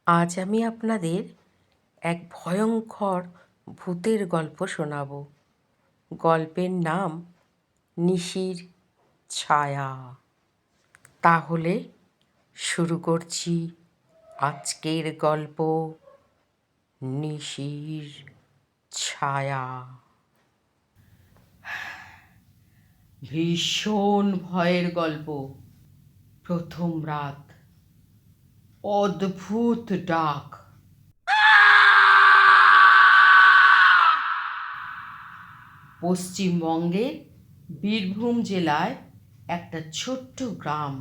আজ আমি আপনাদের এক ভয়ঙ্কর ভূতের গল্প শোনাব। গল্পের নাম নিশির ছায়া। তাহলে শুরু করছি আজকের গল্প, নিশির ছায়া। ভীষণ ভয়ের গল্প। প্রথম রাত। অদ্ভুত ডাক। পশ্চিমবঙ্গের বীরভূম জেলায় একটা ছোট্ট গ্রাম,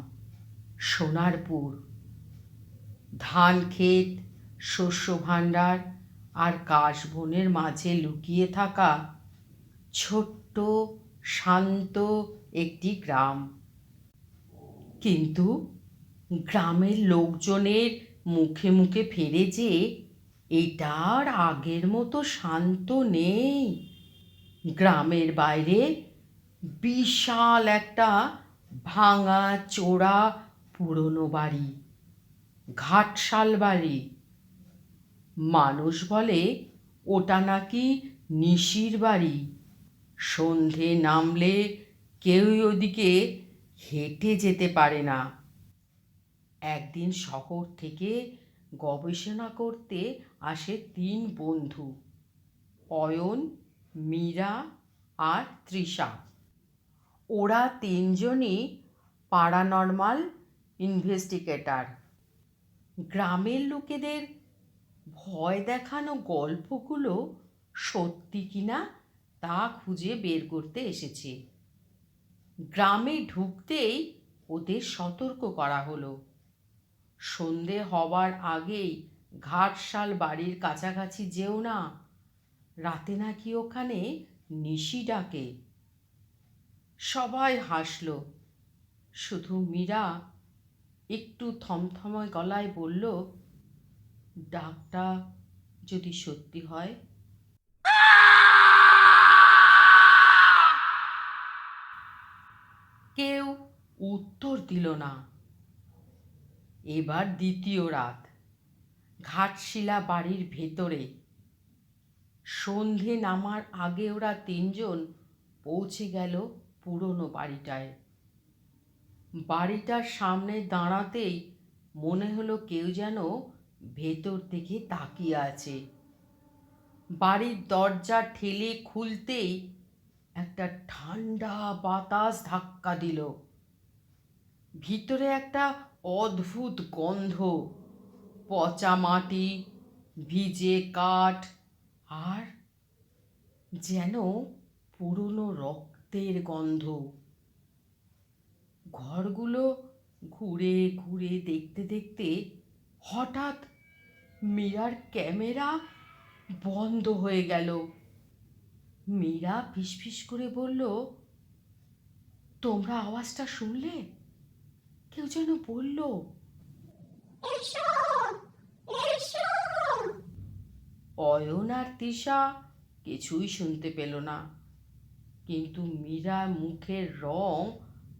সোনারপুর। ধান ক্ষেত, শস্য ভাণ্ডার আর কাশবনের মাঝে লুকিয়ে থাকা ছোট্ট শান্ত একটি গ্রাম। কিন্তু গ্রামের লোকজনের মুখে মুখে ফেরে যে এটা আর আগের মতো শান্ত নেই। গ্রামের বাইরে বিশাল একটা ভাঙা চোরা পুরনো বাড়ি, ঘাটশাল বাড়ি। মানুষ বলে ওটা নাকি নিশির বাড়ি। সন্ধে নামলে কেউই ওদিকে হেঁটে যেতে পারে না। একদিন শহর থেকে গবেষণা করতে আসে 3 বন্ধু, অয়ন, মীরা আর তৃষা। ওরা 3জনই প্যারানরমাল ইনভেস্টিগেটর। গ্রামের লোকেদের ভয় দেখানো গল্পগুলো সত্যি কিনা তা খুঁজে বের করতে এসেছে। গ্রামে ঢুকতেই ওদের সতর্ক করা হলো, সন্ধে হবার আগেই ঘাটশাল বাড়ির কাছাকাছি যেও না, রাতে নাকি ওখানে নিশি ডাকে। সবাই হাসলো, শুধু মীরা একটু থমথমে গলায় বলল, ডাকটা যদি সত্যি হয়। কেউ উত্তর দিল না। এবার দ্বিতীয় রাত। ঘাটশিলা বাড়ির ভেতরে। সন্ধে নামার আগে ওরা 3জন পৌঁছে গেল পুরনো বাড়িটায়। বাড়িটার সামনে দাঁড়াতেই মনে হলো কেউ যেন ভেতর থেকে তাকিয়ে আছে। বাড়ির দরজা ঠেলে খুলতেই একটা ঠান্ডা বাতাস ধাক্কা দিল। ভিতরে একটা অদ্ভুত গন্ধ, পচা মাটি, ভিজে কাঠ আর যেন পুরনো রক্তের গন্ধ। ঘরগুলো ঘুরে ঘুরে দেখতে দেখতে হঠাৎ মীরার ক্যামেরা বন্ধ হয়ে গেল। মীরা ফিসফিস করে বলল, তোমরা আওয়াজটা শুনলে? কেউ যেন বলল, এসো, এসো। অয়ন আর তৃষা কিছুই শুনতে পেল না, কিন্তু মীরা মুখের রং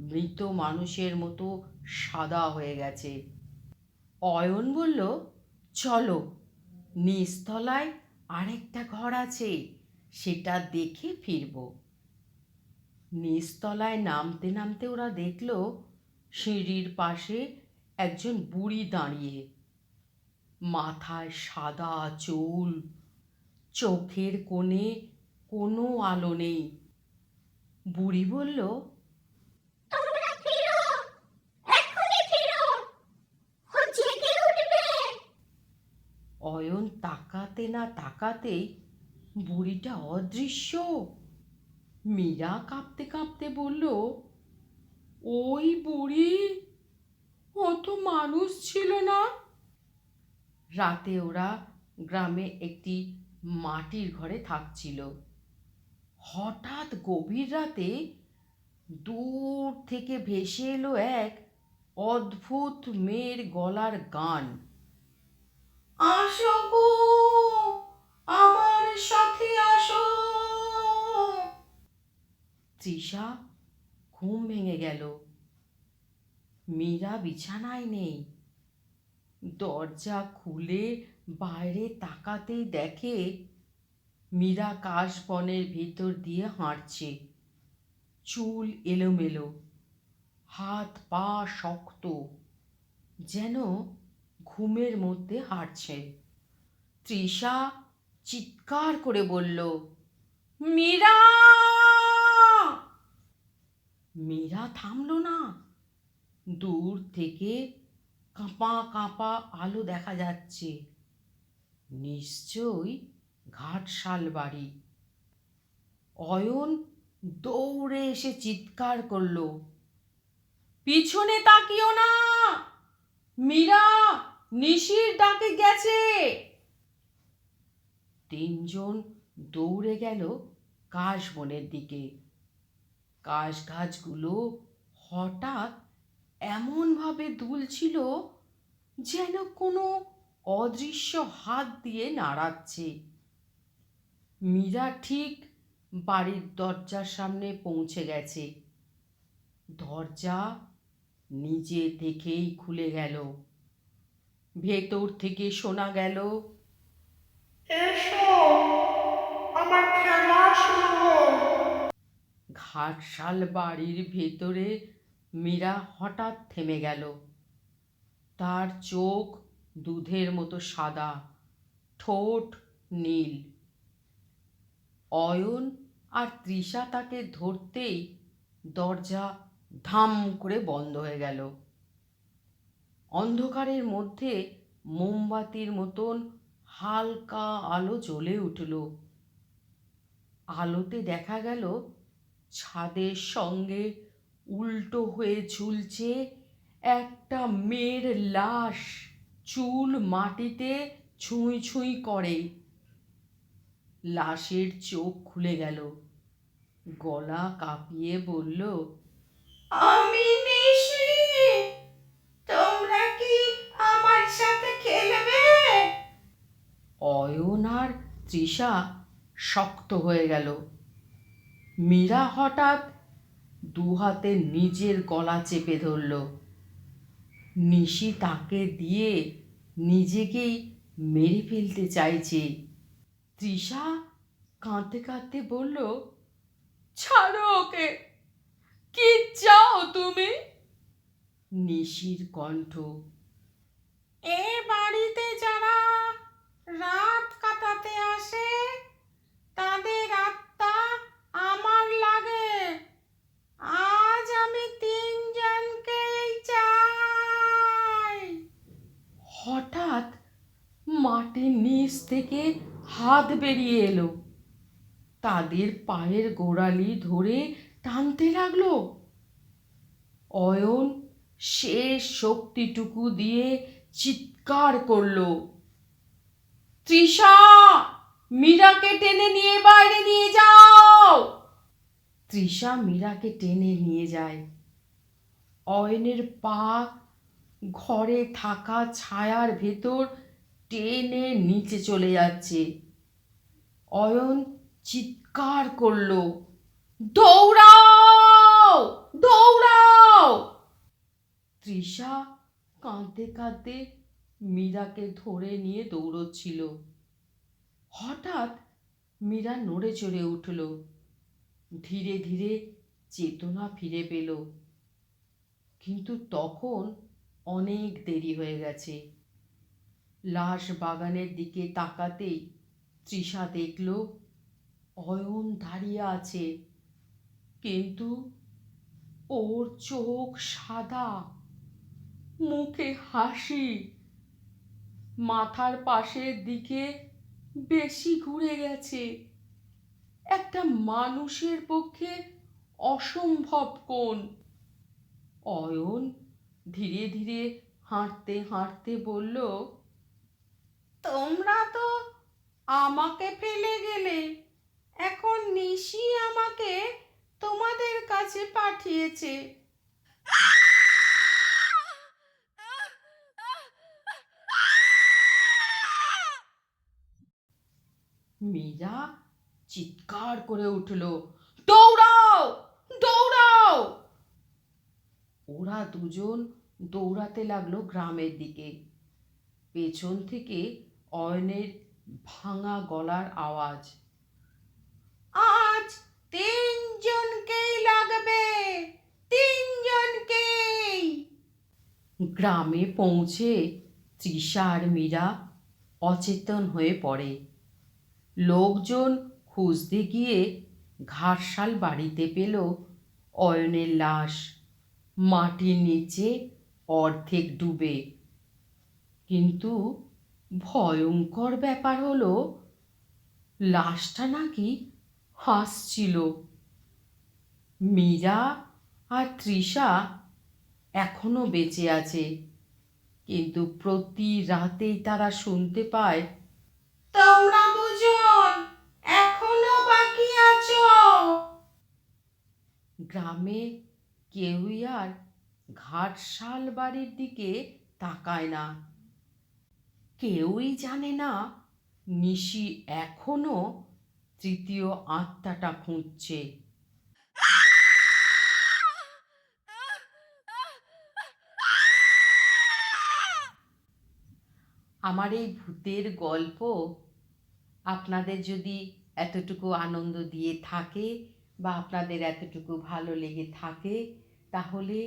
মৃত মানুষের মতো সাদা হয়ে গেছে। অয়ন বলল, চলো, নিচতলায় আরেকটা ঘর আছে, সেটা দেখে ফিরব। নিচতলায় নামতে নামতে ওরা দেখল সিঁড়ির পাশে একজন বুড়ি দাঁড়িয়ে, মাথায় সাদা চুল, চোখের কোণে কোনো আলো নেই। বুড়ি বলল, তোমরা ফিরো, এক্ষুনি ফিরো, ও জেগে উঠবে। অয়ন তাকাতে না তাকাতেই বুড়িটা অদৃশ্য। মীরা কাঁপতে কাঁপতে বলল, ওই বুড়ি, ও তো মানুষ ছিল না। রাতে ওরা গ্রামে একটি মাটির ঘরে থাকছিল। হঠাৎ গভীর রাতে দূর থেকে ভেসে এলো এক অদ্ভুত মেয়ের গলার গান, আসো গো, আমার সাথে আসো। তৃষা ঘুম ভেঙে গেল। মীরা বিছানায় নেই। দরজা খুলে বাইরে তাকাতেই দেখে মীরা কাশবনের ভিতর দিয়ে হাঁটছে। চুল এলোমেলো, হাত পা শক্ত, যেন ঘুমের মধ্যে হাঁটছে। তৃষা চিৎকার করে বলল, মীরা! মীরা থামল না। দূর থেকে কাঁপা কাঁপা আলো দেখা যাচ্ছে। নিশ্চয়ই ঘাটশাল বাড়ি। অয়ন দৌড়ে এসে চিৎকার করলো, পিছনে তাকিও না, মীরা নিশির ডাকে গেছে। তিনজন দৌড়ে গেল কাশবনের দিকে। কাশ গাছগুলো হঠাৎ এমনভাবে দুলছিল যেন কোনো অদৃশ্য হাত দিয়ে নাড়াচ্ছে। মীরা ঠিক বাড়ির দরজার সামনে পৌঁছে গেছে। দরজা নিজে থেকেই খুলে গেল। ভেতর থেকে শোনা গেল, এসো, আমার খেলা শুরু। ঘাটশাল বাড়ির ভেতরে মীরা হঠাৎ থেমে গেল। তার চোখ দুধের মতো সাদা, ঠোঁট নীল। অয়ন আর তৃষা তাকে ধরতেই দরজা ধাম করে বন্ধ হয়ে গেল। অন্ধকারের মধ্যে মোমবাতির মতন হালকা আলো জ্বলে উঠল। আলোতে দেখা গেল ছাদের সঙ্গে উল্টো হয়ে ঝুলছে একটা মেয়ের লাশ। চুল মাটিতে ছুঁই ছুঁই করে। লাশের চোখ খুলে গেল। গলা কাঁপিয়ে বলল, আমি নিশি, তোমরা কি আমার সাথে খেলবে? অয়ন আর তৃষা শক্ত হয়ে গেল। মীরা হঠাৎ দুহাতে নিজের গলা চেপে ধরল। নিশি তাকে দিয়ে নিজেকেই মেরে ফেলতে চাইছে। তৃষা কাঁদতে কাঁদতে বলল, ছাড়ো ওকে, কি চাও তুমি? নিশির কণ্ঠ, এ বাড়িতে যারা রাত কাটাতে আসে তাদের আত্মা আমার লাগে। আজ আমি তিনজনকেই চাই। হঠাৎ মাটির নিচ থেকে হাত বেরিয়ে এলো। তাদের পায়ের গোড়ালি ধরে টানতে লাগলো। অয়ন শেষ শক্তিটুকু দিয়ে চিৎকার করলো, তৃষা, মীরাকে টেনে নিয়ে বাইরে নিয়ে যাও। তৃষা মীরাকে টেনে নিয়ে যায়। অয়নের পা ঘরে থাকা ছায়ার ভেতর টেনে নিচে চলে যাচ্ছে। অয়ন চিৎকার করলো, দৌড়াও, দৌড়াও। তৃষা কাঁদতে কাঁদতে মীরাকে ধরে নিয়ে দৌড়চ্ছিল। হঠাৎ মীরা নড়ে চড়ে উঠল। ধীরে ধীরে চেতনা ফিরে পেল। কিন্তু তখন অনেক দেরি হয়ে গেছে। লাশ বাগানের দিকে তাকাতেই তৃষা দেখল অয়ন দাঁড়িয়ে আছে, কিন্তু ওর চোখ সাদা, মুখে হাসি, মাথার পাশের দিকে বেশি ঘুরে গেছে। একটা মানুষের পক্ষে অসম্ভব কোণ। অয়ন ধীরে ধীরে হাঁটতে হাঁটতে বলল, তোমরা তো আমাকে ফেলে গেলে, এখন নিশি আমাকে তোমাদের কাছে পাঠিয়েছে। মীরা চিৎকার করে উঠল, দৌড়াও, দৌড়াও। ওরা দুজন দৌড়াতে লাগলো গ্রামের দিকে। পেছন থেকে অয়নের ভাঙা গলার আওয়াজ। আজ তিনজনকেই লাগবে, তিনজনকেই। গ্রামে পৌঁছে তৃষা আর মীরা অচেতন হয়ে পড়ে। লোকজন খুঁজতে গিয়ে ঘাটশাল বাড়িতে পেল অয়নের লাশ, মাটির নিচে অর্ধেক ডুবে। কিন্তু ভয়ঙ্কর ব্যাপার হলো লাশটা নাকি হাসছিল। মীরা আর তৃষা এখনো বেঁচে আছে, কিন্তু প্রতি রাতেই তারা শুনতে পায়, তোমরা দুজন এখনো বাকি আছো। গ্রামে কেউই আর ঘাটশাল বাড়ির দিকে তাকায় না। কেউই জানে না নিশি এখনো তৃতীয় আত্মাটা খুঁজছে। আমার এই ভূতের গল্প আপনাদের যদি এতটুকু আনন্দ দিয়ে থাকে বা আপনাদের এতটুকু ভালো লেগে থাকে, তাহলে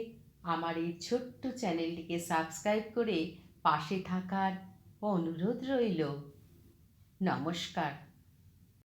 আমার এই ছোট্ট চ্যানেলটিকে সাবস্ক্রাইব করে পাশে থাকার অনুরোধ রইল। নমস্কার।